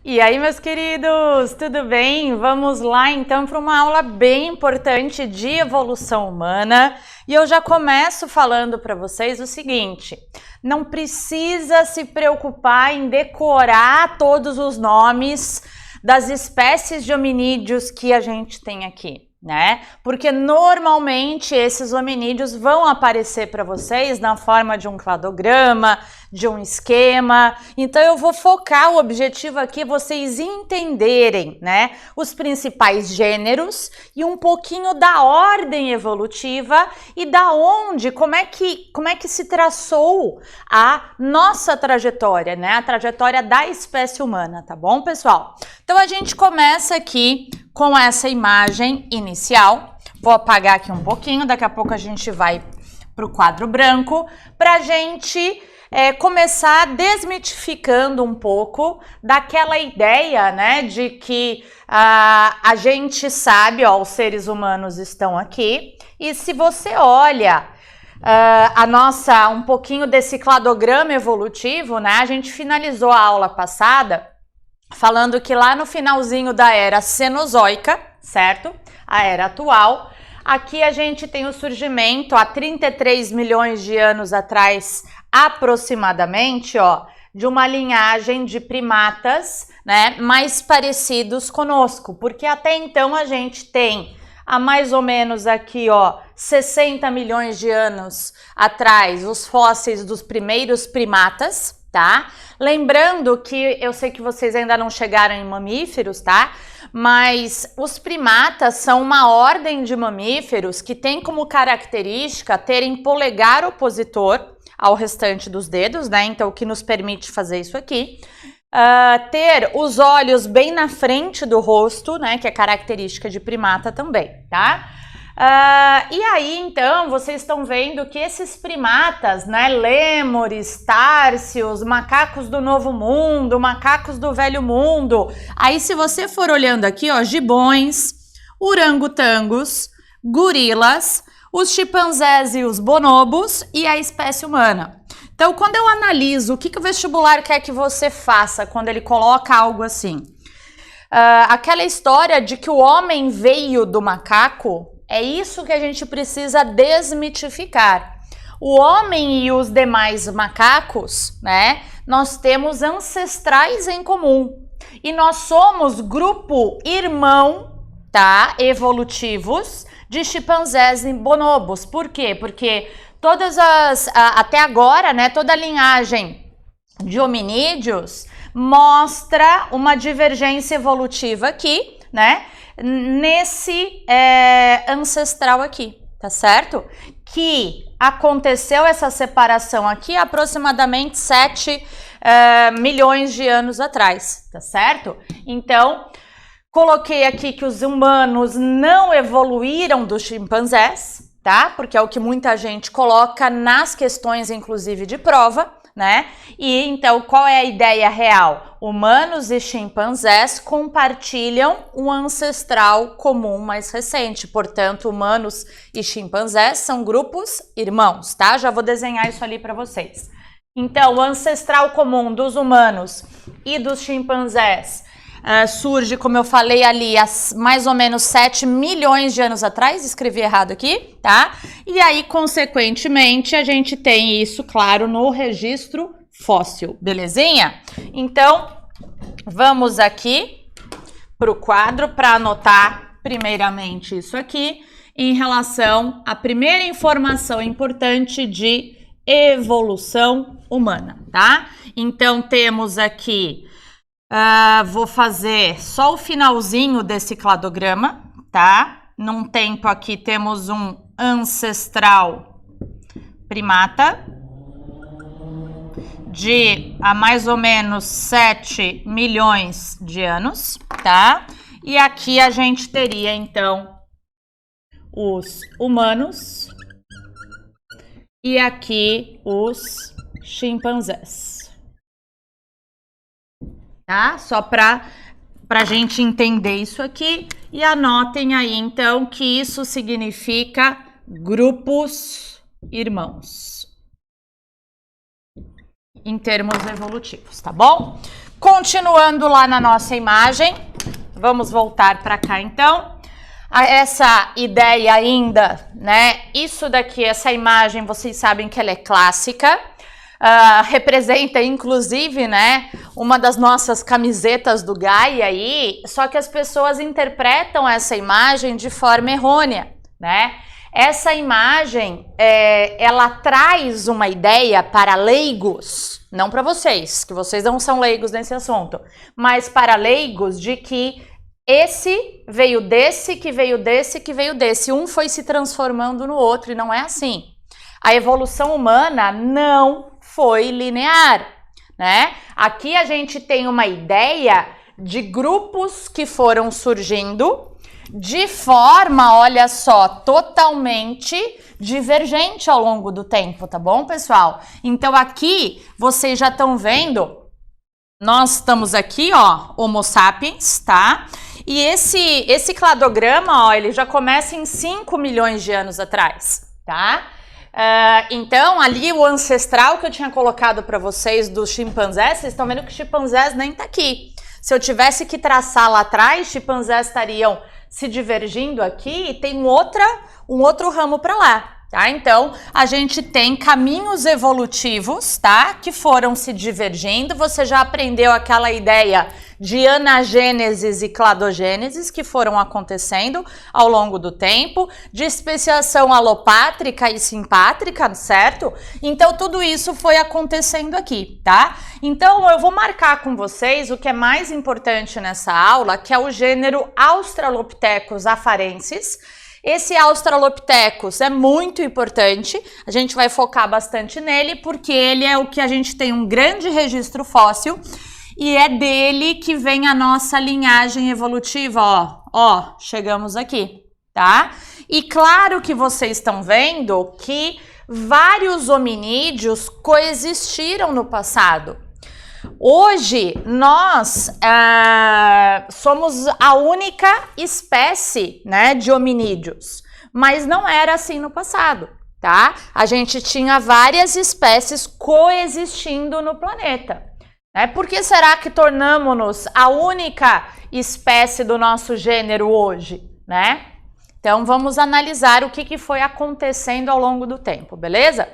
E aí, meus queridos, tudo bem? Vamos lá então para uma aula bem importante de evolução humana. E eu já começo falando para vocês o seguinte: não precisa se preocupar em decorar todos os nomes das espécies de hominídeos que a gente tem aqui, né? Porque normalmente esses hominídeos vão aparecer para vocês na forma de um cladograma, de um esquema. Então eu vou focar, o objetivo aqui é vocês entenderem, né, os principais gêneros e um pouquinho da ordem evolutiva e da onde, como é que se traçou a nossa trajetória, né, a trajetória da espécie humana, tá bom, pessoal? Então a gente começa aqui com essa imagem inicial. Vou apagar aqui um pouquinho, daqui a pouco a gente vai para o quadro branco, para a gente começar desmitificando um pouco daquela ideia, né, de que a gente sabe, ó, os seres humanos estão aqui, e se você olha um pouquinho desse cladograma evolutivo, né, a gente finalizou a aula passada falando que lá no finalzinho da era Cenozoica, certo? A era atual, aqui a gente tem o surgimento há 33 milhões de anos atrás, aproximadamente, ó, de uma linhagem de primatas, né, mais parecidos conosco, porque até então a gente tem há mais ou menos aqui, ó, 60 milhões de anos atrás, os fósseis dos primeiros primatas, tá? Lembrando que eu sei que vocês ainda não chegaram em mamíferos, tá? Mas os primatas são uma ordem de mamíferos que tem como característica terem polegar opositor ao restante dos dedos, né? Então, o que nos permite fazer isso aqui. Ter os olhos bem na frente do rosto, né? Que é característica de primata também, tá? E aí, então, vocês estão vendo que esses primatas, né, lêmures, társios, macacos do Novo Mundo, macacos do Velho Mundo, aí se você for olhando aqui, ó, gibões, orangotangos, gorilas, os chimpanzés e os bonobos e a espécie humana. Então, quando eu analiso o que o vestibular quer que você faça quando ele coloca algo assim, aquela história de que o homem veio do macaco, é isso que a gente precisa desmitificar. O homem e os demais macacos, né, nós temos ancestrais em comum. E nós somos grupo irmão, tá, evolutivos, de chimpanzés e bonobos. Por quê? Porque até agora, né, toda a linhagem de hominídeos mostra uma divergência evolutiva aqui, né, nesse ancestral aqui, tá certo? Que aconteceu essa separação aqui aproximadamente 7 milhões de anos atrás, tá certo? Então, coloquei aqui que os humanos não evoluíram dos chimpanzés, tá? Porque é o que muita gente coloca nas questões, inclusive, de prova, né? E então, qual é a ideia real? Humanos e chimpanzés compartilham um ancestral comum mais recente, portanto, humanos e chimpanzés são grupos irmãos, tá? Já vou desenhar isso ali para vocês. Então, o ancestral comum dos humanos e dos chimpanzés surge, como eu falei ali, há mais ou menos 7 milhões de anos atrás, escrevi errado aqui, tá? E aí, consequentemente, a gente tem isso, claro, no registro fóssil, belezinha? Então, vamos aqui para o quadro para anotar primeiramente isso aqui em relação à primeira informação importante de evolução humana, tá? Então, temos aqui vou fazer só o finalzinho desse cladograma, tá? Num tempo aqui temos um ancestral primata de há mais ou menos 7 milhões de anos, tá? E aqui a gente teria, então, os humanos e aqui os chimpanzés. Tá? Só para a gente entender isso aqui. E anotem aí, então, que isso significa grupos irmãos, em termos evolutivos, tá bom? Continuando lá na nossa imagem, vamos voltar para cá então. Essa ideia ainda, né? Isso daqui, essa imagem, vocês sabem que ela é clássica. Representa, inclusive, né, uma das nossas camisetas do Gaia aí, só que as pessoas interpretam essa imagem de forma errônea, né? Essa imagem, ela traz uma ideia para leigos, não para vocês, que vocês não são leigos nesse assunto, mas para leigos de que esse veio desse, que veio desse, que veio desse. Um foi se transformando no outro e não é assim. A evolução humana não foi linear, né? Aqui a gente tem uma ideia de grupos que foram surgindo de forma, olha só, totalmente divergente ao longo do tempo, tá bom, pessoal? Então aqui vocês já estão vendo, nós estamos aqui, ó, Homo sapiens, tá? E esse cladograma, ó, ele já começa em 5 milhões de anos atrás, tá? Então, ali o ancestral que eu tinha colocado para vocês dos chimpanzés, vocês estão vendo que chimpanzés nem tá aqui. Se eu tivesse que traçar lá atrás, chimpanzés estariam se divergindo aqui e tem um outro ramo para lá. Tá? Então, a gente tem caminhos evolutivos, tá? Que foram se divergindo. Você já aprendeu aquela ideia de anagênesis e cladogênesis que foram acontecendo ao longo do tempo, de especiação alopátrica e simpátrica, certo? Então, tudo isso foi acontecendo aqui, tá? Então, eu vou marcar com vocês o que é mais importante nessa aula, que é o gênero Australopithecus afarensis. Esse Australopithecus é muito importante, a gente vai focar bastante nele, porque ele é o que a gente tem um grande registro fóssil e é dele que vem a nossa linhagem evolutiva, ó, chegamos aqui, tá? E claro que vocês estão vendo que vários hominídeos coexistiram no passado. Hoje, nós somos a única espécie, né, de hominídeos, mas não era assim no passado, tá? A gente tinha várias espécies coexistindo no planeta, né? Por que será que tornamos-nos a única espécie do nosso gênero hoje, né? Então, vamos analisar o que foi acontecendo ao longo do tempo, beleza?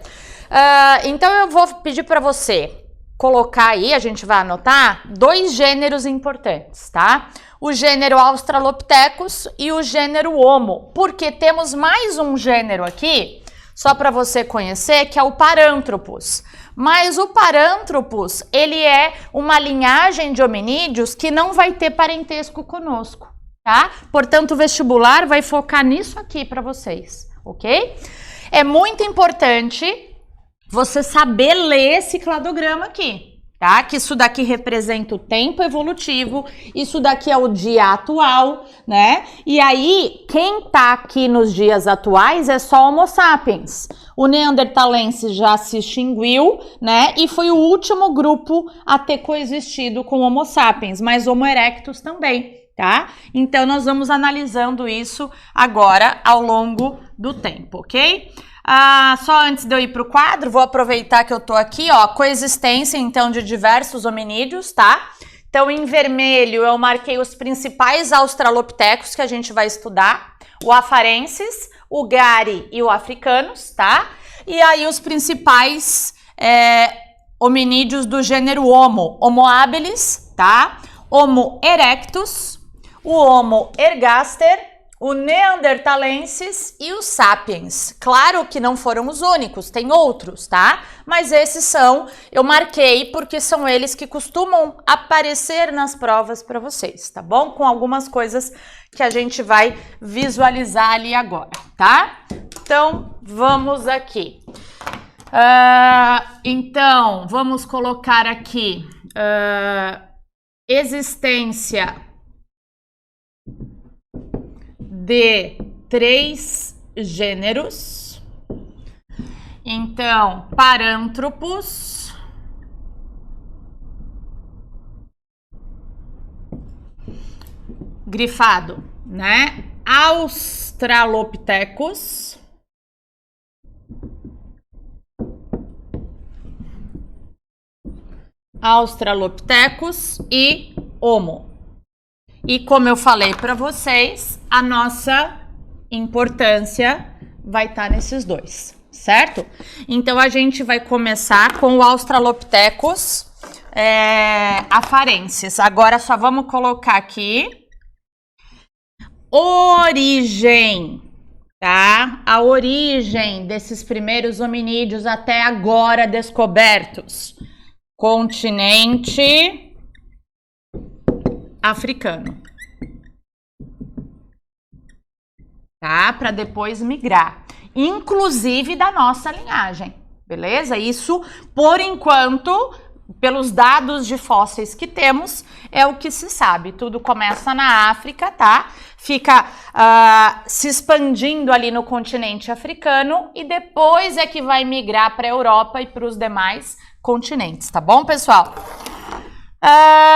Então, eu vou pedir para você colocar aí, a gente vai anotar, 2 gêneros importantes, tá? O gênero Australopithecus e o gênero Homo, porque temos mais um gênero aqui, só para você conhecer, que é o Paranthropus. Mas o Paranthropus, ele é uma linhagem de hominídeos que não vai ter parentesco conosco, tá? Portanto, o vestibular vai focar nisso aqui para vocês, ok? É muito importante você saber ler esse cladograma aqui, tá? Que isso daqui representa o tempo evolutivo, isso daqui é o dia atual, né? E aí, quem tá aqui nos dias atuais é só Homo sapiens. O Neanderthalense já se extinguiu, né? E foi o último grupo a ter coexistido com Homo sapiens, mas Homo erectus também, tá? Então, nós vamos analisando isso agora ao longo do tempo, ok? Só antes de eu ir para o quadro, vou aproveitar que eu tô aqui, ó, coexistência, então, de diversos hominídeos, tá? Então, em vermelho, eu marquei os principais australopithecus que a gente vai estudar, o afarensis, o gari e o africanus, tá? E aí, os principais hominídeos do gênero Homo, Homo habilis, tá? Homo erectus, o Homo ergaster, o Neanderthalensis e os Sapiens. Claro que não foram os únicos, tem outros, tá? Mas esses eu marquei porque são eles que costumam aparecer nas provas para vocês, tá bom? Com algumas coisas que a gente vai visualizar ali agora, tá? Então, vamos aqui. Então, vamos colocar aqui existência de 3 gêneros. Então, Paranthropus, grifado, né? Australopithecus, Australopithecus e Homo. E como eu falei para vocês, a nossa importância vai estar nesses dois, certo? Então a gente vai começar com o Australopithecus afarensis. Agora só vamos colocar aqui origem, tá? A origem desses primeiros hominídeos até agora descobertos. Continente africano. Tá? Para depois migrar. Inclusive da nossa linhagem, beleza? Isso, por enquanto, pelos dados de fósseis que temos, é o que se sabe. Tudo começa na África, tá? Fica se expandindo ali no continente africano e depois é que vai migrar para a Europa e para os demais continentes, tá bom, pessoal?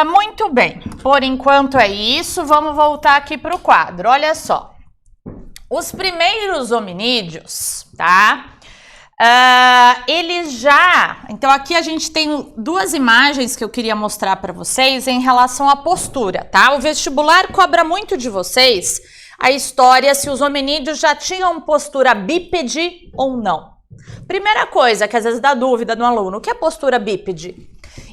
Muito bem, por enquanto é isso. Vamos voltar aqui para o quadro. Olha só, os primeiros hominídeos, tá? Eles já... Então aqui a gente tem duas imagens que eu queria mostrar para vocês em relação à postura, tá? O vestibular cobra muito de vocês a história se os hominídeos já tinham postura bípede ou não. Primeira coisa que às vezes dá dúvida no aluno, o que é postura bípede?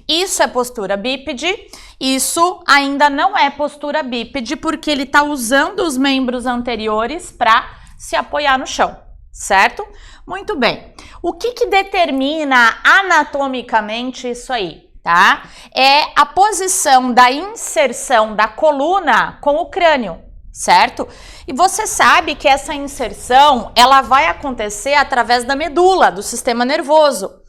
Isso é postura bípede, isso ainda não é postura bípede porque ele está usando os membros anteriores para se apoiar no chão, certo? Muito bem. O que determina anatomicamente isso aí, tá? É a posição da inserção da coluna com o crânio, certo? E você sabe que essa inserção, ela vai acontecer através da medula, do sistema nervoso.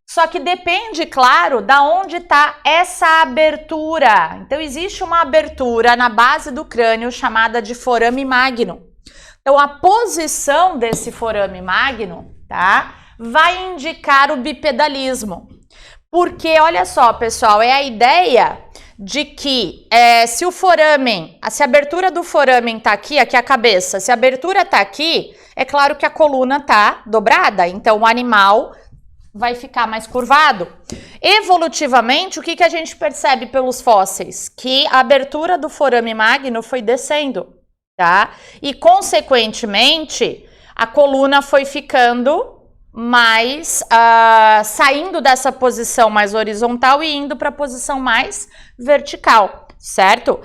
Só que depende, claro, da onde está essa abertura. Então, existe uma abertura na base do crânio chamada de forame magno. Então, a posição desse forame magno, tá, vai indicar o bipedalismo. Porque, olha só, pessoal, é a ideia de que se a abertura do foramen tá aqui a cabeça, se a abertura tá aqui, é claro que a coluna tá dobrada, então o animal vai ficar mais curvado. Evolutivamente, o que a gente percebe pelos fósseis? Que a abertura do forame magno foi descendo, tá? E, consequentemente, a coluna foi ficando mais, saindo dessa posição mais horizontal e indo para a posição mais vertical, certo?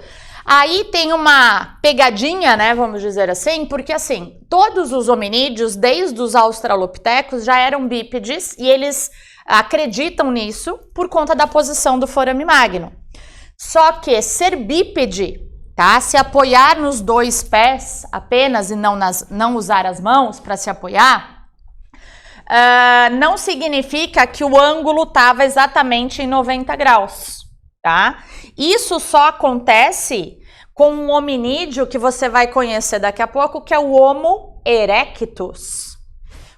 Aí tem uma pegadinha, né, vamos dizer assim, porque assim, todos os hominídeos, desde os australopithecus, já eram bípedes e eles acreditam nisso por conta da posição do forame magno. Só que ser bípede, tá, se apoiar nos dois pés apenas e não usar as mãos para se apoiar, não significa que o ângulo estava exatamente em 90 graus, tá? Isso só acontece com um hominídeo que você vai conhecer daqui a pouco, que é o Homo erectus.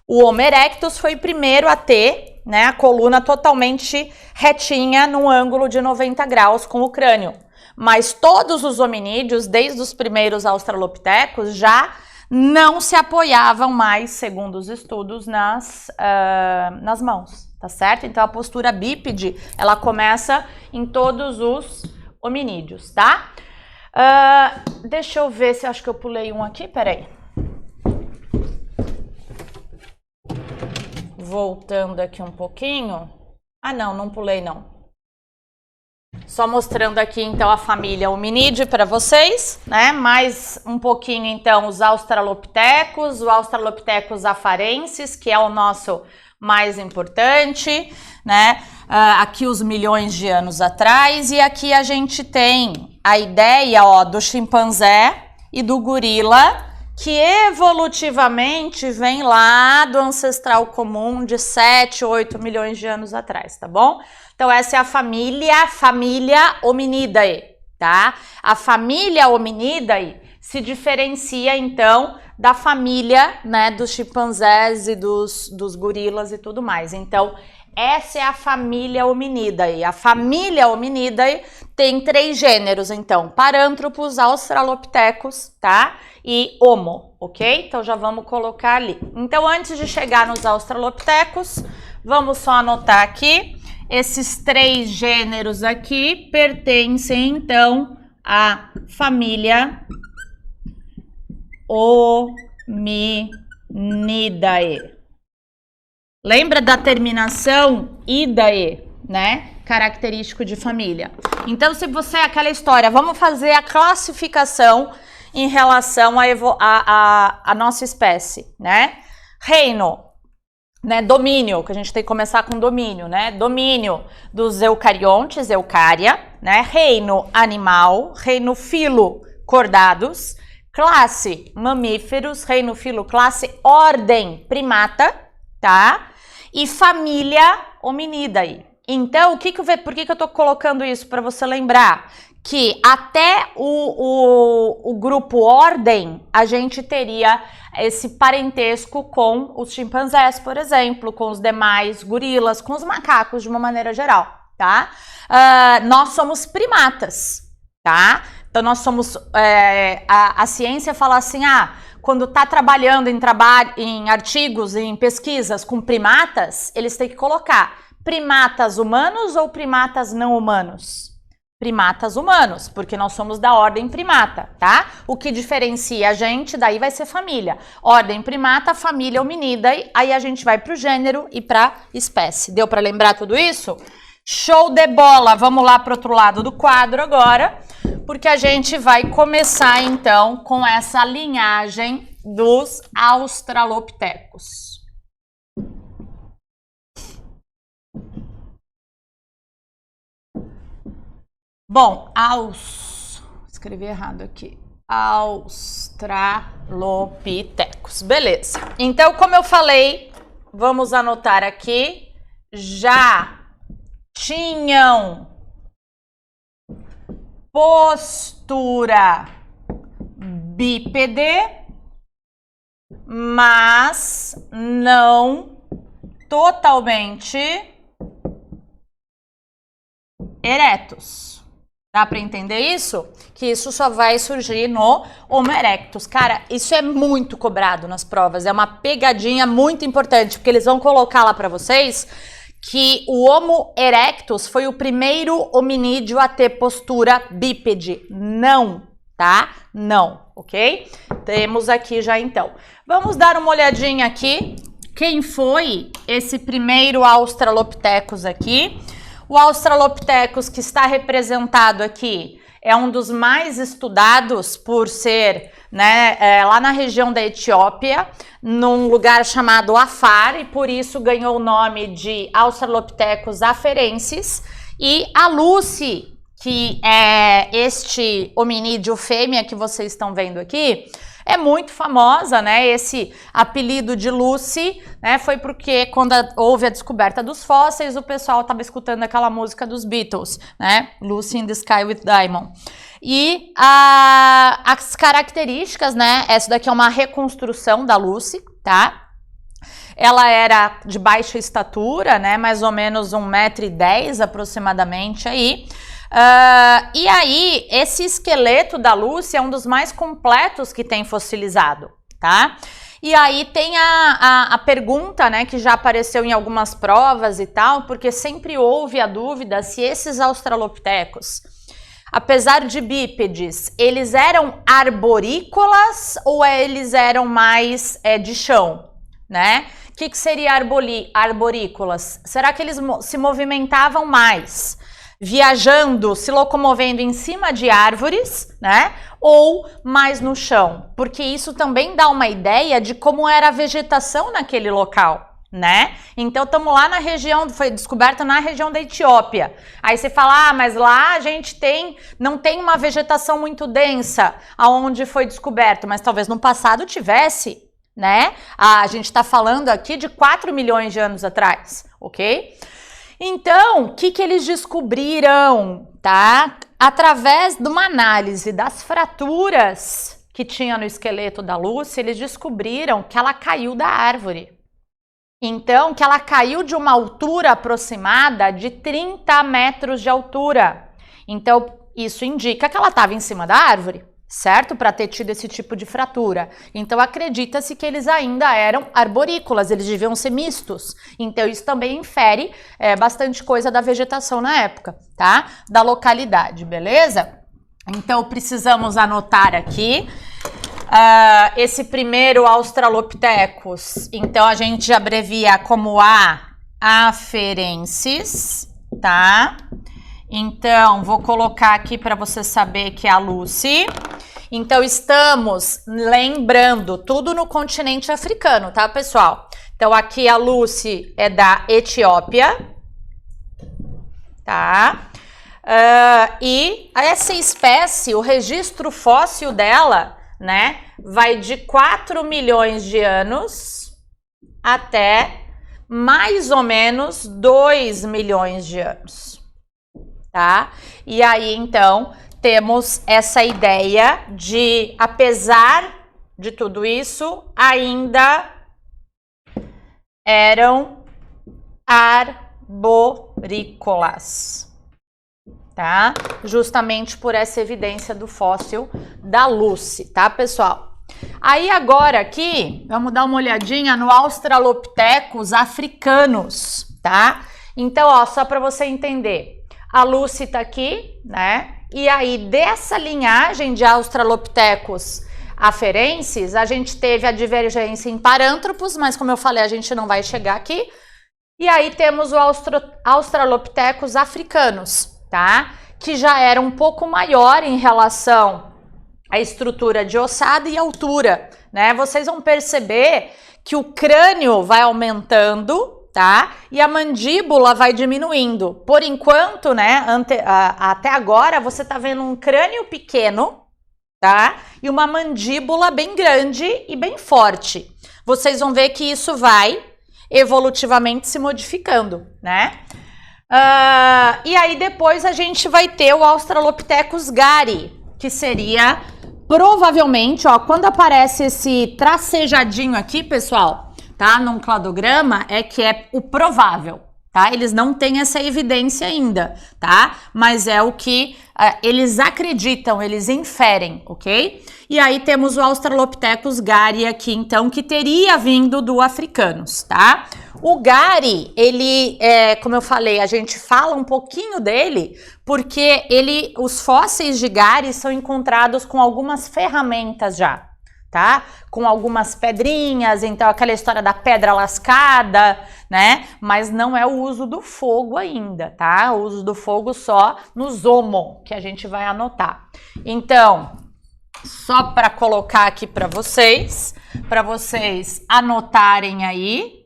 O Homo erectus foi o primeiro a ter, né, a coluna totalmente retinha num ângulo de 90 graus com o crânio. Mas todos os hominídeos, desde os primeiros australopithecus, já não se apoiavam mais, segundo os estudos, nas mãos, tá certo? Então, a postura bípede, ela começa em todos os hominídeos, tá? Deixa eu ver se acho que eu pulei um aqui, peraí. Voltando aqui um pouquinho. Não pulei não. Só mostrando aqui, então, a família hominídea para vocês, né? Mais um pouquinho, então, os australopithecus, o Australopithecus afarensis, que é o nosso mais importante, né? Aqui os milhões de anos atrás, e aqui a gente tem a ideia, ó, do chimpanzé e do gorila, que evolutivamente vem lá do ancestral comum de 7, 8 milhões de anos atrás, tá bom? Então, essa é a família Hominidae, tá? A família Hominidae se diferencia, então, da família, né, dos chimpanzés e dos gorilas e tudo mais. Então, essa é a família Hominidae. A família Hominidae tem 3 gêneros, então, Paranthropus, Australopithecus, tá? E Homo, ok? Então, já vamos colocar ali. Então, antes de chegar nos Australopithecus, Vamos só anotar aqui. Esses 3 gêneros aqui pertencem, então, à família Hominidae. Lembra da terminação idae, né? Característico de família. Então, se você é aquela história, vamos fazer a classificação em relação à nossa espécie, né? Reino, né? Domínio, que a gente tem que começar com domínio, né? Domínio dos eucariontes, eucária, né? Reino animal, reino filo, cordados, classe mamíferos, reino filo, classe ordem primata, tá? E família Hominidae. Então, por que eu tô colocando isso para você lembrar? Que até o grupo ordem, a gente teria esse parentesco com os chimpanzés, por exemplo, com os demais gorilas, com os macacos de uma maneira geral, tá? Nós somos primatas, tá? Então, nós somos... a ciência fala assim, quando está trabalhando em artigos, em pesquisas com primatas, eles têm que colocar primatas humanos ou primatas não humanos? Primatas humanos, porque nós somos da ordem primata, tá? O que diferencia a gente, daí vai ser família. Ordem primata, família Hominidae, aí a gente vai para o gênero e para a espécie. Deu para lembrar tudo isso? Show de bola! Vamos lá para o outro lado do quadro agora, porque a gente vai começar então com essa linhagem dos australopitecos. Bom, escrevi errado aqui. Australopitecos. Beleza. Então, como eu falei, vamos anotar aqui, já tinham postura bípede, mas não totalmente eretos. Dá para entender isso? Que isso só vai surgir no Homo erectus. Cara, isso é muito cobrado nas provas, é uma pegadinha muito importante, porque eles vão colocar lá para vocês que o Homo erectus foi o primeiro hominídeo a ter postura bípede. Não, tá? Não, ok? Temos aqui já então. Vamos dar uma olhadinha aqui. Quem foi esse primeiro Australopithecus aqui? O Australopithecus que está representado aqui é um dos mais estudados por ser, né, lá na região da Etiópia, num lugar chamado Afar, e por isso ganhou o nome de Australopithecus afarensis. E a Lucy, que é este hominídeo fêmea que vocês estão vendo aqui, é muito famosa, né? Esse apelido de Lucy, né? Foi porque quando houve a descoberta dos fósseis, o pessoal estava escutando aquela música dos Beatles, né? Lucy in the Sky with Diamond. E as características, né? Essa daqui é uma reconstrução da Lucy, tá? Ela era de baixa estatura, né? Mais ou menos 1,10 m aproximadamente aí. E aí, esse esqueleto da Lucy é um dos mais completos que tem fossilizado, tá? E aí tem a pergunta, né, que já apareceu em algumas provas e tal, porque sempre houve a dúvida se esses australopithecus, apesar de bípedes, eles eram arborícolas ou eles eram mais de chão, né? O que seria arborícolas? Será que eles se movimentavam mais? Viajando, se locomovendo em cima de árvores, né? Ou mais no chão, porque isso também dá uma ideia de como era a vegetação naquele local, né? Então, estamos lá na região, foi descoberta na região da Etiópia. Aí você fala, mas lá a gente não tem uma vegetação muito densa aonde foi descoberto, mas talvez no passado tivesse, né? A gente está falando aqui de 4 milhões de anos atrás, ok? Então, o que eles descobriram, tá? Através de uma análise das fraturas que tinha no esqueleto da Lucy, eles descobriram que ela caiu da árvore. Então, que ela caiu de uma altura aproximada de 30 metros de altura. Então, isso indica que ela estava em cima da árvore, certo? Para ter tido esse tipo de fratura. Então acredita-se que eles ainda eram arborícolas, eles deviam ser mistos. Então isso também infere bastante coisa da vegetação na época, tá? Da localidade, beleza? Então precisamos anotar aqui esse primeiro Australopithecus. Então a gente abrevia como afarensis, tá? Então, vou colocar aqui para você saber que é a Lucy. Então, estamos lembrando tudo no continente africano, tá, pessoal? Então, aqui a Lucy é da Etiópia, tá? E essa espécie, o registro fóssil dela, né, vai de 4 milhões de anos até mais ou menos 2 milhões de anos. Tá? E aí, então, temos essa ideia de, apesar de tudo isso, ainda eram arborícolas, tá? Justamente por essa evidência do fóssil da Lucy, tá, pessoal? Aí agora aqui, vamos dar uma olhadinha no Australopithecus africanos, tá? Então, ó, só para você entender. A Lucy tá aqui, né? E aí, dessa linhagem de Australopithecus afarensis, a gente teve a divergência em parântropos, mas como eu falei, a gente não vai chegar aqui. E aí temos o Australopithecus africanos, tá? Que já era um pouco maior em relação à estrutura de ossada e altura, né? Vocês vão perceber que o crânio vai aumentando, tá? E a mandíbula vai diminuindo. Por enquanto, né, até agora, você tá vendo um crânio pequeno, tá? E uma mandíbula bem grande e bem forte. Vocês vão ver que isso vai evolutivamente se modificando, né? E aí depois a gente vai ter o Australopithecus gari, que seria provavelmente, ó, quando aparece esse tracejadinho aqui, pessoal, tá? Num cladograma é que é o provável, tá? Eles não têm essa evidência ainda, tá? Mas é o que eles acreditam, eles inferem, ok? E aí temos o Australopithecus gari aqui, então, que teria vindo do africanos, tá? O gari, ele, como eu falei, a gente fala um pouquinho dele, porque os fósseis de gari são encontrados com algumas ferramentas já, tá? Com algumas pedrinhas, então aquela história da pedra lascada, né? Mas não é o uso do fogo ainda, tá? O uso do fogo só nos homo, que a gente vai anotar. Então, só para colocar aqui para vocês anotarem aí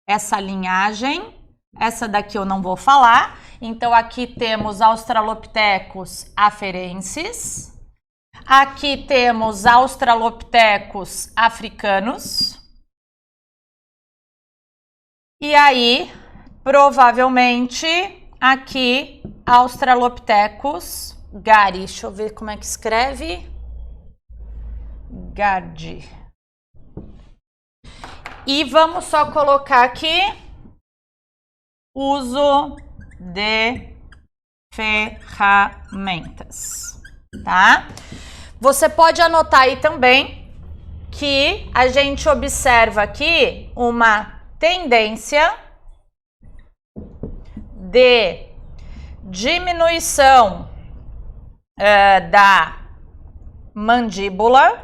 essa linhagem. Essa daqui eu não vou falar. Então, aqui temos Australopithecus afarensis. Aqui temos Australopithecus africanos. E aí, provavelmente, aqui, Australopithecus gari. Deixa eu ver como é que escreve. Gari. E vamos só colocar aqui uso de ferramentas, tá? Você pode anotar aí também que a gente observa aqui uma tendência de diminuição da mandíbula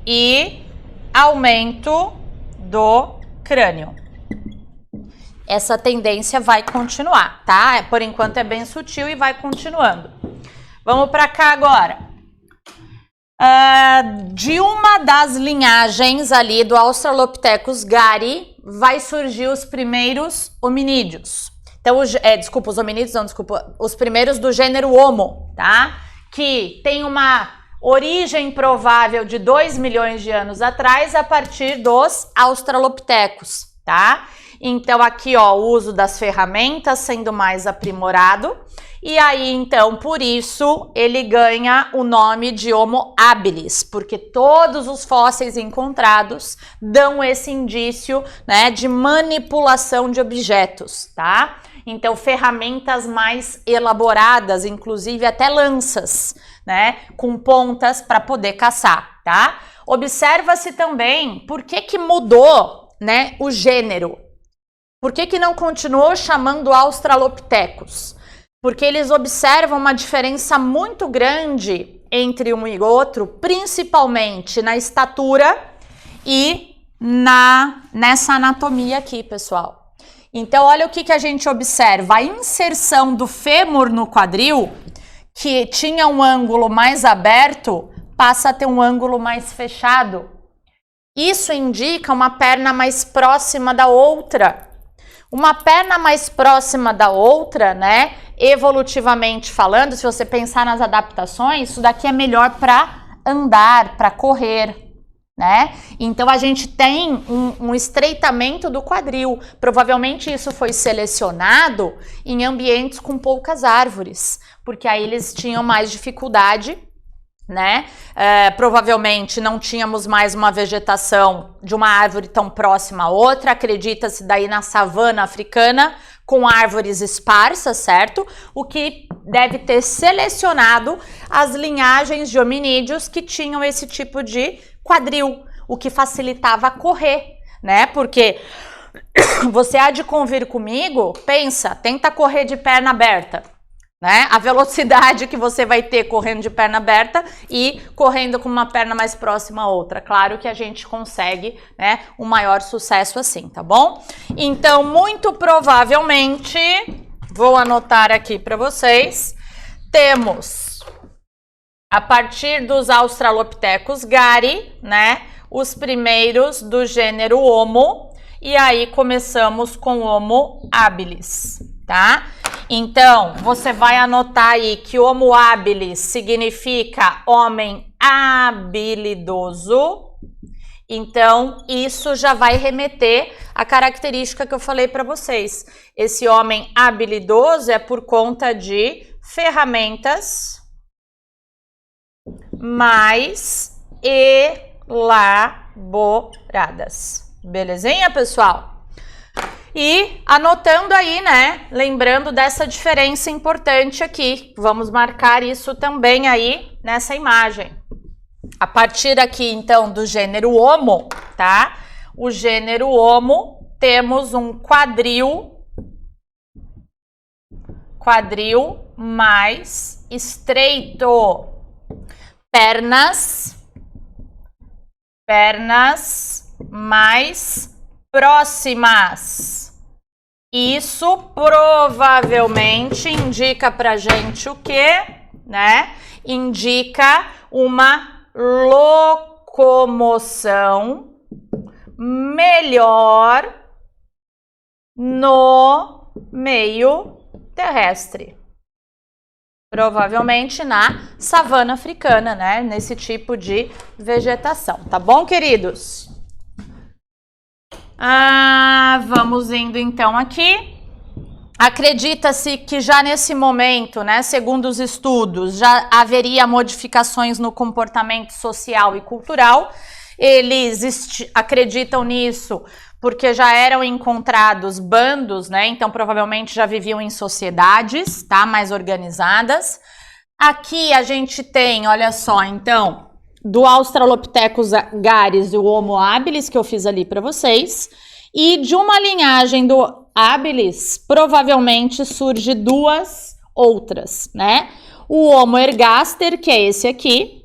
e aumento do crânio. Essa tendência vai continuar, tá? Por enquanto é bem sutil e vai continuando. Vamos para cá agora. De uma das linhagens ali do Australopithecus gari vai surgir os primeiros hominídeos. Então, os hominídeos não, os primeiros do gênero Homo, tá? Que tem uma origem provável de 2 milhões de anos atrás a partir dos Australopithecus, tá? Então, aqui, ó, o uso das ferramentas sendo mais aprimorado. E aí, então, por isso, ele ganha o nome de Homo habilis, porque todos os fósseis encontrados dão esse indício, né, de manipulação de objetos, tá? Então, ferramentas mais elaboradas, inclusive até lanças, né? Com pontas para poder caçar, tá? Observa-se também por que mudou, né, o gênero. Por que não continuou chamando Australopithecus? Porque eles observam uma diferença muito grande entre um e outro, principalmente na estatura e nessa anatomia aqui, pessoal. Então, olha o que a gente observa. A inserção do fêmur no quadril, que tinha um ângulo mais aberto, passa a ter um ângulo mais fechado. Isso indica uma perna mais próxima da outra. Uma perna mais próxima da outra, né? Evolutivamente falando, se você pensar nas adaptações, isso daqui é melhor para andar, para correr, né? Então a gente tem um estreitamento do quadril. Provavelmente isso foi selecionado em ambientes com poucas árvores, porque aí eles tinham mais dificuldade, né? Provavelmente não tínhamos mais uma vegetação de uma árvore tão próxima à outra. Acredita-se daí na savana africana com árvores esparsas, certo? O que deve ter selecionado as linhagens de hominídeos que tinham esse tipo de quadril, o que facilitava correr, né? Porque você há de convir comigo, pensa, tenta correr de perna aberta, né? A velocidade que você vai ter correndo de perna aberta e correndo com uma perna mais próxima à outra. Claro que a gente consegue, né, um maior sucesso assim, tá bom? Então, muito provavelmente, vou anotar aqui para vocês, temos a partir dos Australopithecus gari, né, os primeiros do gênero Homo, e aí começamos com Homo habilis, tá? Então, você vai anotar aí que Homo habilis significa homem habilidoso. Então, isso já vai remeter à característica que eu falei para vocês. Esse homem habilidoso é por conta de ferramentas mais elaboradas. Belezinha, pessoal? E anotando aí, né, lembrando dessa diferença importante aqui, vamos marcar isso também aí nessa imagem. A partir aqui, então, do gênero Homo, tá? O gênero Homo, temos um quadril mais estreito, pernas mais próximas. Isso provavelmente indica pra gente o quê? Né? Indica uma locomoção melhor no meio terrestre. Provavelmente na savana africana, né? Nesse tipo de vegetação. Tá bom, queridos? Vamos indo então aqui. Acredita-se que já nesse momento, né, segundo os estudos, já haveria modificações no comportamento social e cultural. Eles acreditam nisso porque já eram encontrados bandos, né? Então provavelmente já viviam em sociedades, tá, mais organizadas. Aqui a gente tem, olha só, então, do Australopithecus garis e o Homo habilis, que eu fiz ali para vocês, e de uma linhagem do habilis, provavelmente surge duas outras, né? O Homo ergaster, que é esse aqui,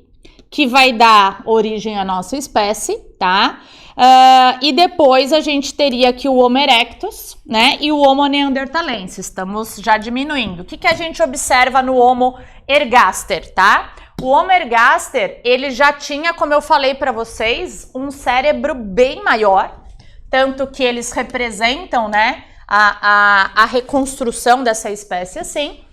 que vai dar origem à nossa espécie, tá? E depois a gente teria aqui o Homo erectus, né? E o Homo neanderthalensis, estamos já diminuindo. O que a gente observa no Homo ergaster, tá? O Homo ergaster, ele já tinha, como eu falei para vocês, um cérebro bem maior, tanto que eles representam, né, a reconstrução dessa espécie assim.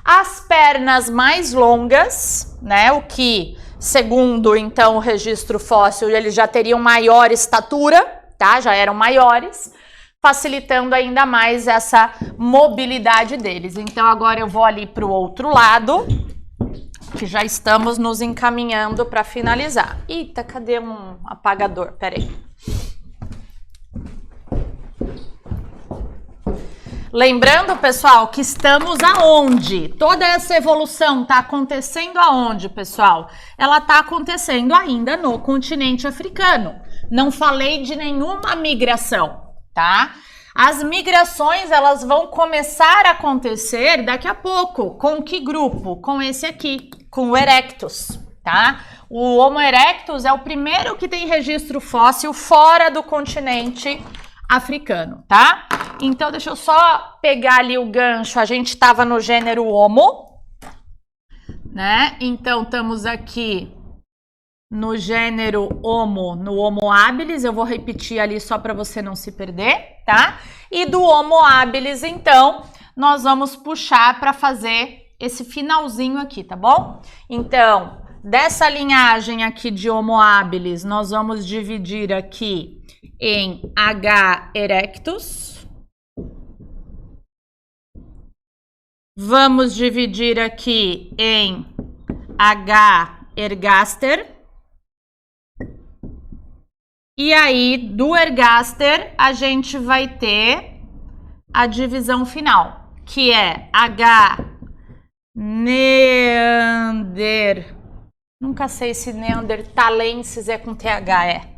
As pernas mais longas, né, o que, segundo, então, o registro fóssil, eles já teriam maior estatura, tá, já eram maiores, facilitando ainda mais essa mobilidade deles. Então, agora eu vou ali para o outro lado, que já estamos nos encaminhando para finalizar. Eita, cadê um apagador? Peraí. Lembrando, pessoal, que estamos aonde? Toda essa evolução está acontecendo aonde, pessoal? Ela está acontecendo ainda no continente africano. Não falei de nenhuma migração, tá? As migrações, elas vão começar a acontecer daqui a pouco. Com que grupo? Com esse aqui, com o Erectus, tá? O Homo erectus é o primeiro que tem registro fóssil fora do continente africano, tá? Então, deixa eu só pegar ali o gancho. A gente estava no gênero Homo, né? Então, estamos aqui no gênero Homo, no Homo habilis. Eu vou repetir ali só para você não se perder, tá? E do Homo habilis, então, nós vamos puxar para fazer esse finalzinho aqui, tá bom? Então, dessa linhagem aqui de Homo habilis, nós vamos dividir aqui em H. erectus. Vamos dividir aqui em H. ergaster. E aí, do ergaster, a gente vai ter a divisão final, que é H. Nunca sei se neandertalensis é com TH,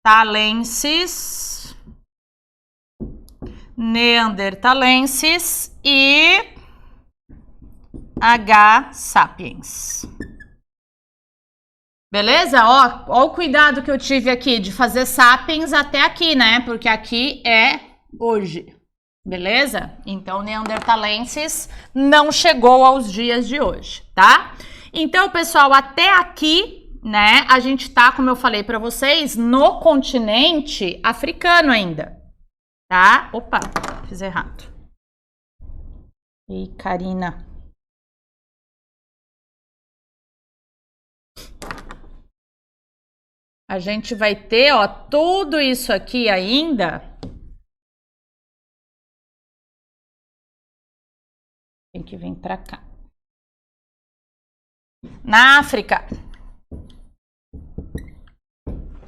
talensis, neandertalensis e H. sapiens. Beleza? Ó o cuidado que eu tive aqui de fazer sapiens até aqui, né? Porque aqui é hoje. Beleza? Então, neandertalensis não chegou aos dias de hoje, tá? Então, pessoal, até aqui, né, a gente tá, como eu falei para vocês, no continente africano ainda, tá? Opa, fiz errado. E Karina. A gente vai ter, ó, tudo isso aqui ainda. Tem que vir para cá. Na África.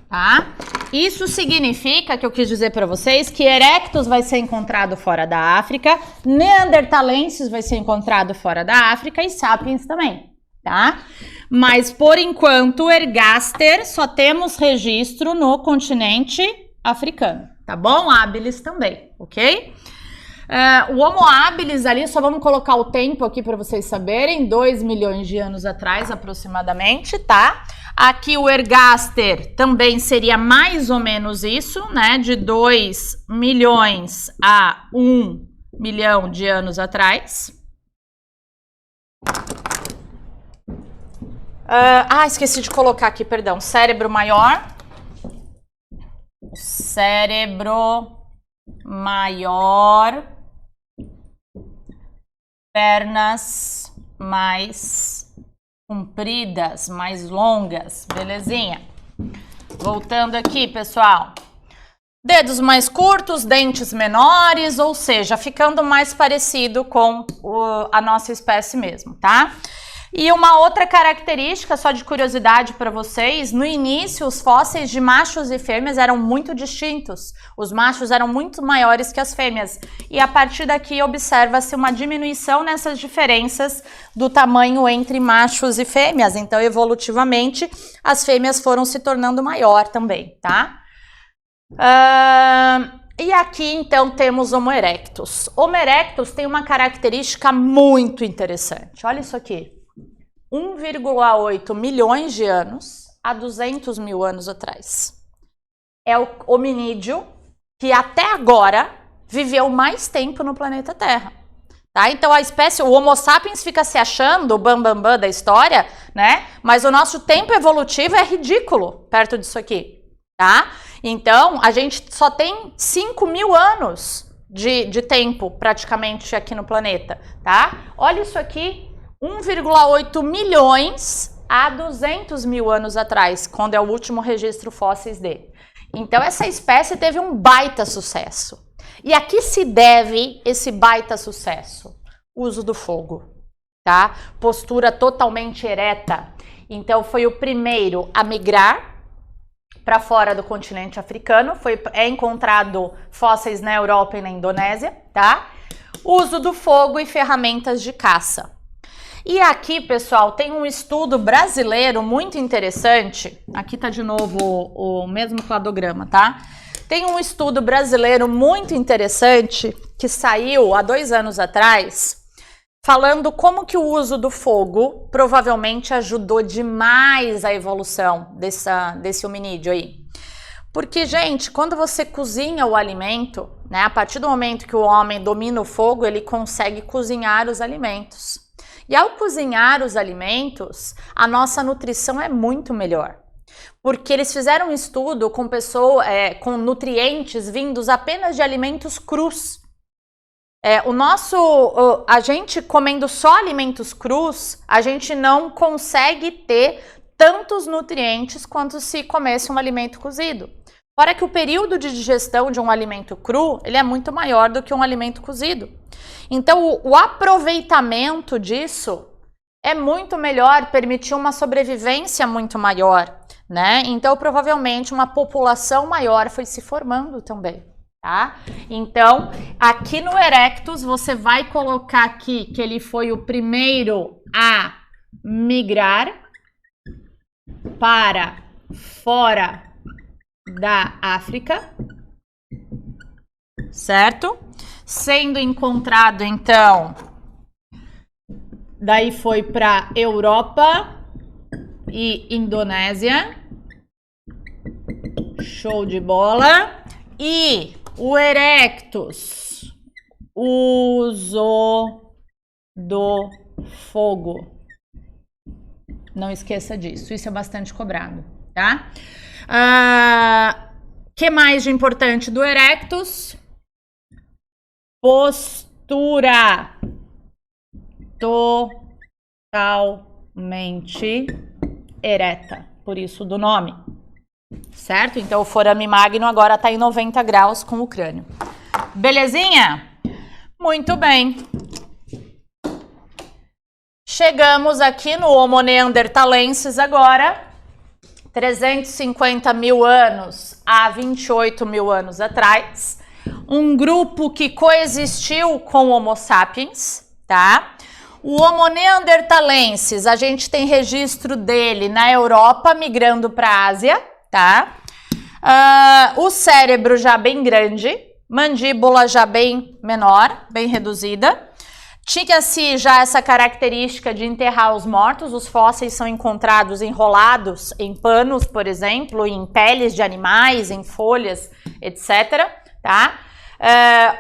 Tá? Isso significa que eu quis dizer para vocês que Erectus vai ser encontrado fora da África, Neandertalensis vai ser encontrado fora da África e Sapiens também, tá? Mas por enquanto, Ergaster só temos registro no continente africano, tá bom? Habilis também, ok? O Homo habilis ali, só vamos colocar o tempo aqui para vocês saberem, 2 milhões de anos atrás aproximadamente, tá? Aqui o Ergaster também seria mais ou menos isso, né? De 2 milhões a 1 milhão de anos atrás. Esqueci de colocar aqui, perdão. Cérebro maior. Cérebro maior. Pernas mais compridas, mais longas, belezinha? Voltando aqui, pessoal. Dedos mais curtos, dentes menores, ou seja, ficando mais parecido com a nossa espécie mesmo, tá? E uma outra característica, só de curiosidade para vocês, no início os fósseis de machos e fêmeas eram muito distintos. Os machos eram muito maiores que as fêmeas. E a partir daqui observa-se uma diminuição nessas diferenças do tamanho entre machos e fêmeas. Então, evolutivamente, as fêmeas foram se tornando maior também, tá? E aqui, então, temos Homo erectus. Homo erectus tem uma característica muito interessante. Olha isso aqui. 1,8 milhões de anos a 200 mil anos atrás. É o hominídeo que até agora viveu mais tempo no planeta Terra. Tá? Então a espécie, o Homo sapiens fica se achando o bambambam da história, né? Mas o nosso tempo evolutivo é ridículo perto disso aqui, tá? Então a gente só tem 5 mil anos de tempo praticamente aqui no planeta, tá? Olha isso aqui. 1,8 milhões a 200 mil anos atrás, quando é o último registro fósseis dele. Então, essa espécie teve um baita sucesso. E a que se deve esse baita sucesso? Uso do fogo, tá? Postura totalmente ereta. Então, foi o primeiro a migrar para fora do continente africano. É encontrado fósseis na Europa e na Indonésia, tá? Uso do fogo e ferramentas de caça. E aqui, pessoal, tem um estudo brasileiro muito interessante. Aqui tá de novo o mesmo cladograma, tá? Tem um estudo brasileiro muito interessante que saiu há 2 anos atrás, falando como que o uso do fogo provavelmente ajudou demais a evolução desse hominídeo aí. Porque, gente, quando você cozinha o alimento, né, a partir do momento que o homem domina o fogo, ele consegue cozinhar os alimentos. E ao cozinhar os alimentos, a nossa nutrição é muito melhor. Porque eles fizeram um estudo com com nutrientes vindos apenas de alimentos crus. A gente comendo só alimentos crus, a gente não consegue ter tantos nutrientes quanto se comesse um alimento cozido. Fora que o período de digestão de um alimento cru, ele é muito maior do que um alimento cozido. Então, o aproveitamento disso é muito melhor, permitir uma sobrevivência muito maior, né? Então, provavelmente, uma população maior foi se formando também, tá? Então, aqui no Erectus, você vai colocar aqui que ele foi o primeiro a migrar para fora da África, certo? Sendo encontrado, então, daí foi para Europa e Indonésia. Show de bola. E o Erectus, uso do fogo. Não esqueça disso, isso é bastante cobrado, tá? Que mais de importante do Erectus? Postura totalmente ereta, por isso do nome, certo? Então o forame magno agora está em 90 graus com o crânio. Belezinha? Muito bem. Chegamos aqui no Homo neanderthalensis agora, 350 mil anos a 28 mil anos atrás. Um grupo que coexistiu com o Homo sapiens, tá? O Homo neanderthalensis, a gente tem registro dele na Europa, migrando para a Ásia, tá? O cérebro já bem grande, mandíbula já bem menor, bem reduzida. Tinha-se já essa característica de enterrar os mortos, os fósseis são encontrados enrolados em panos, por exemplo, em peles de animais, em folhas, etc., tá?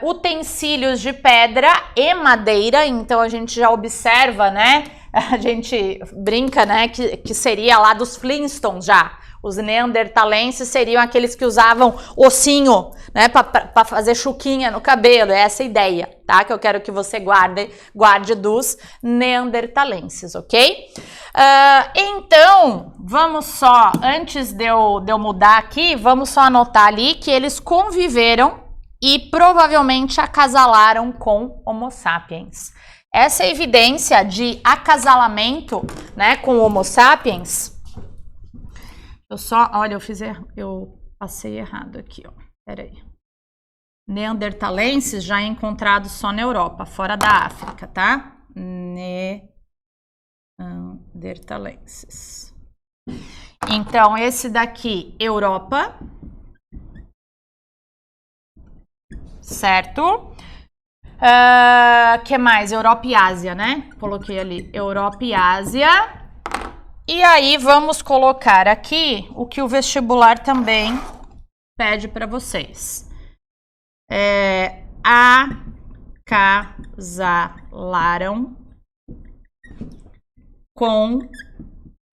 Utensílios de pedra e madeira, então a gente já observa, né? A gente brinca, né? Que seria lá dos Flintstones já. Os neanderthalenses seriam aqueles que usavam ossinho, né? Para fazer chuquinha no cabelo. É essa a ideia, tá? Que eu quero que você guarde dos neanderthalenses, ok? Então, vamos só, antes de eu mudar aqui, vamos só anotar ali que eles conviveram e provavelmente acasalaram com Homo sapiens. Essa evidência de acasalamento, né, com Homo sapiens, olha, eu passei errado aqui, ó, peraí. Neanderthalenses já encontrados só na Europa, fora da África, tá? Neanderthalenses. Então, esse daqui, Europa, certo? Que mais? Europa e Ásia, né? Coloquei ali, Europa e Ásia. E aí, vamos colocar aqui o que o vestibular também pede para vocês. Acasalaram com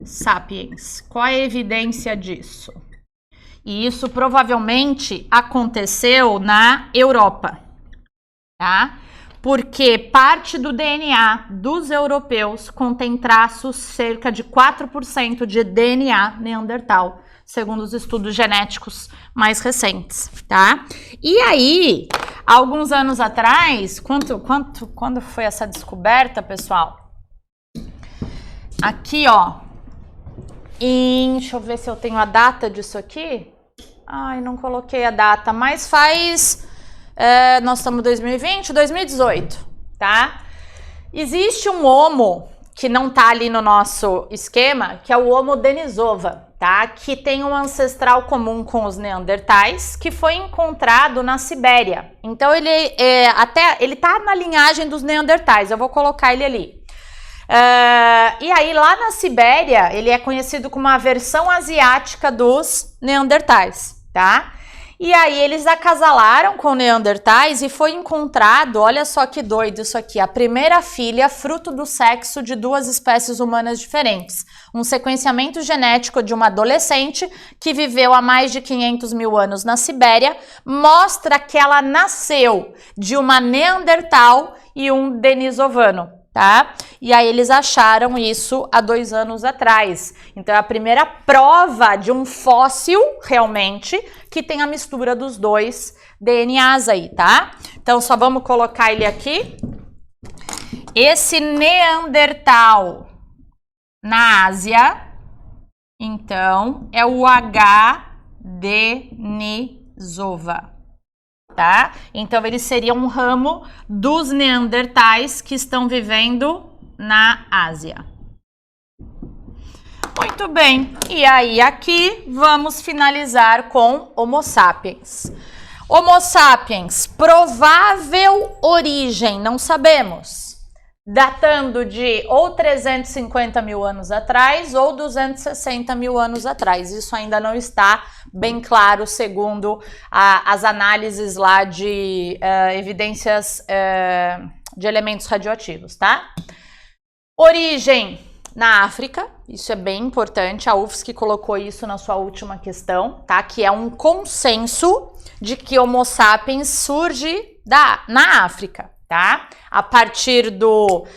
sapiens. Qual a evidência disso? E isso provavelmente aconteceu na Europa, tá? Porque parte do DNA dos europeus contém traços cerca de 4% de DNA neandertal, segundo os estudos genéticos mais recentes, tá? E aí, alguns anos atrás, quando foi essa descoberta, pessoal? Aqui, ó, deixa eu ver se eu tenho a data disso aqui. Ai, não coloquei a data, mas faz nós estamos em 2020, 2018, tá? Existe um Homo que não tá ali no nosso esquema, que é o Homo denisova, tá? Que tem um ancestral comum com os neandertais, que foi encontrado na Sibéria. Então ele tá na linhagem dos neandertais, eu vou colocar ele ali. E aí lá na Sibéria, ele é conhecido como a versão asiática dos neandertais, tá? E aí eles acasalaram com neandertais e foi encontrado, olha só que doido isso aqui, a primeira filha fruto do sexo de duas espécies humanas diferentes. Um sequenciamento genético de uma adolescente que viveu há mais de 500 mil anos na Sibéria mostra que ela nasceu de uma neandertal e um denisovano. Tá? E aí eles acharam isso há 2 anos atrás. Então é a primeira prova de um fóssil, realmente, que tem a mistura dos dois DNAs aí, tá? Então só vamos colocar ele aqui. Esse Neandertal na Ásia, então, é o H. denisova. Tá? Então, ele seria um ramo dos neandertais que estão vivendo na Ásia. Muito bem. E aí, aqui, vamos finalizar com Homo sapiens. Homo sapiens, provável origem, não sabemos. Datando de ou 350 mil anos atrás ou 260 mil anos atrás. Isso ainda não está bem claro, segundo as análises lá de evidências de elementos radioativos, tá? Origem na África, isso é bem importante, a UFSC colocou isso na sua última questão, tá? Que é um consenso de que Homo sapiens surge na África, tá? A partir do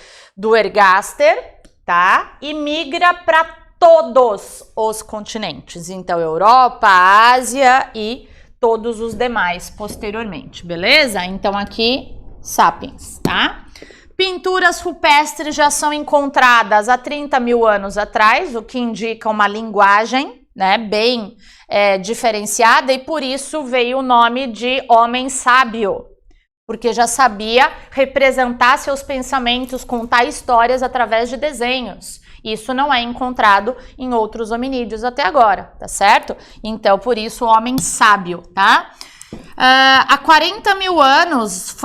ergaster, tá? E migra para todos os continentes. Então, Europa, Ásia e todos os demais posteriormente, beleza? Então, aqui, sapiens, tá? Pinturas rupestres já são encontradas há 30 mil anos atrás, o que indica uma linguagem, né, bem diferenciada, e por isso veio o nome de homem sábio, porque já sabia representar seus pensamentos, contar histórias através de desenhos. Isso não é encontrado em outros hominídeos até agora, tá certo? Então, por isso, o homem sábio, tá? Há 40 mil anos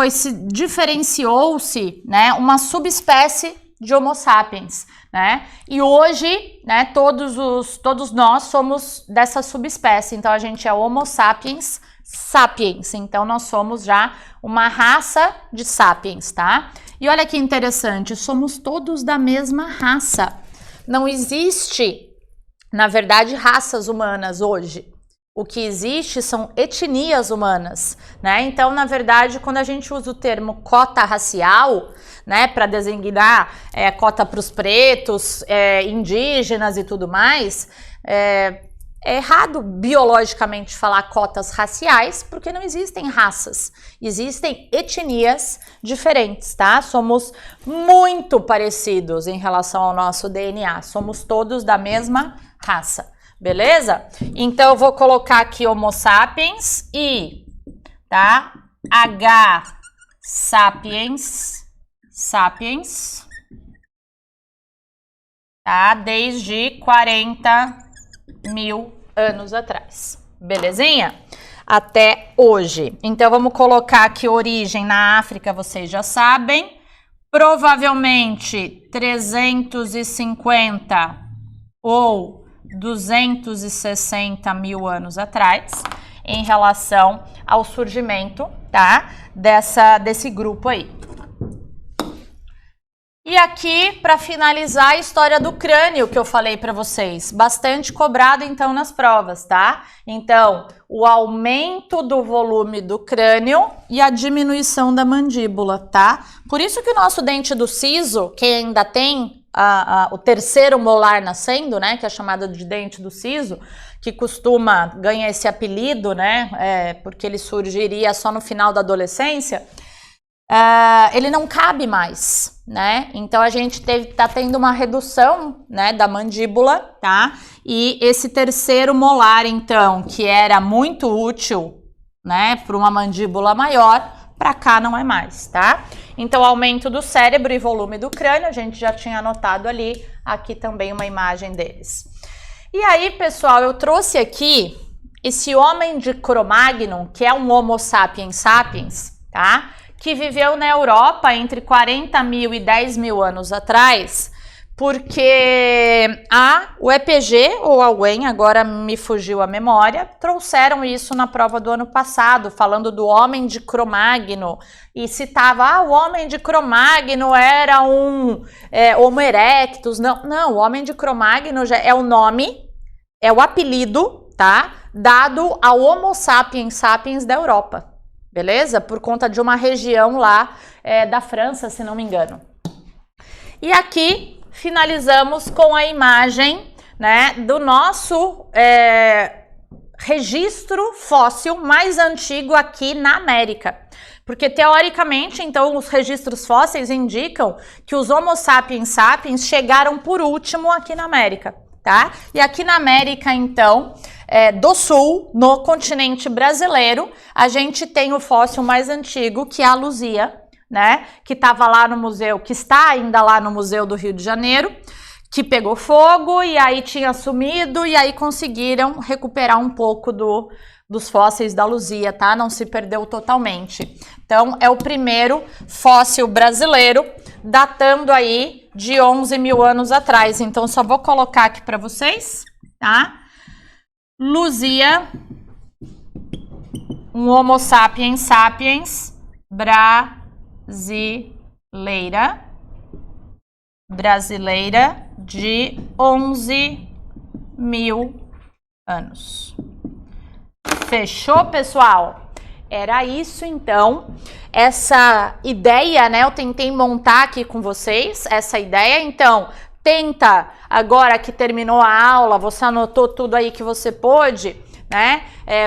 diferenciou-se, né, uma subespécie de Homo sapiens, né? E hoje, né, todos nós somos dessa subespécie. Então, a gente é Homo sapiens sapiens, então nós somos já uma raça de sapiens, tá? E olha que interessante, somos todos da mesma raça. Não existe, na verdade, raças humanas hoje. O que existe são etnias humanas, né? Então, na verdade, quando a gente usa o termo cota racial, né, para designar cota para os pretos, indígenas e tudo mais, é errado biologicamente falar cotas raciais, porque não existem raças, existem etnias diferentes, tá? Somos muito parecidos em relação ao nosso DNA, somos todos da mesma raça, beleza? Então eu vou colocar aqui Homo sapiens e, tá? H sapiens, tá? Desde 40 mil anos atrás, belezinha? Até hoje. Então, vamos colocar aqui origem na África, vocês já sabem. Provavelmente 350 ou 260 mil anos atrás, em relação ao surgimento, tá? Desse grupo aí. E aqui, para finalizar, a história do crânio que eu falei para vocês, bastante cobrado então nas provas, tá? Então, o aumento do volume do crânio e a diminuição da mandíbula, tá? Por isso que o nosso dente do siso, que ainda tem o terceiro molar nascendo, né, que é chamado de dente do siso, que ganha esse apelido, né, porque ele surgiria só no final da adolescência, ele não cabe mais, né? Então a gente tá tendo uma redução, né, da mandíbula, tá? E esse terceiro molar, então, que era muito útil né, para uma mandíbula maior, para cá não é mais, tá? Então, aumento do cérebro e volume do crânio, a gente já tinha anotado ali, aqui também uma imagem deles. E aí, pessoal, eu trouxe aqui esse homem de Cro-Magnon, que é um Homo sapiens sapiens, tá? Que viveu na Europa entre 40 mil e 10 mil anos atrás, porque o EPG ou a UEM, agora me fugiu a memória, trouxeram isso na prova do ano passado, falando do homem de Cro-Magnon, e citava, o homem de Cro-Magnon era um Homo erectus. Não, o homem de Cro-Magnon já é o nome, é o apelido, tá? Dado ao Homo sapiens sapiens da Europa, beleza? Por conta de uma região lá da França, se não me engano. E aqui finalizamos com a imagem, né, do nosso registro fóssil mais antigo aqui na América. Porque, teoricamente, então, os registros fósseis indicam que os Homo sapiens sapiens chegaram por último aqui na América, tá? E aqui na América, então, do Sul, no continente brasileiro, a gente tem o fóssil mais antigo, que é a Luzia, né? Que estava lá no museu, que está ainda lá no Museu do Rio de Janeiro, que pegou fogo e aí tinha sumido e aí conseguiram recuperar um pouco dos fósseis da Luzia, tá? Não se perdeu totalmente. Então, é o primeiro fóssil brasileiro, datando aí de 11 mil anos atrás. Então, só vou colocar aqui para vocês, tá? Luzia, um Homo sapiens sapiens brasileira de 11 mil anos. Fechou, pessoal? Era isso, então, essa ideia, né? Eu tentei montar aqui com vocês essa ideia. Então, tenta, agora que terminou a aula, você anotou tudo aí que você pôde, né?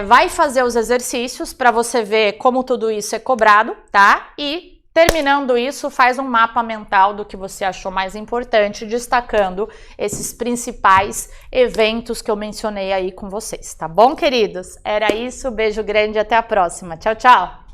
Vai fazer os exercícios para você ver como tudo isso é cobrado, tá? E terminando isso, faz um mapa mental do que você achou mais importante, destacando esses principais eventos que eu mencionei aí com vocês, tá bom, queridos? Era isso, beijo grande e até a próxima. Tchau, tchau!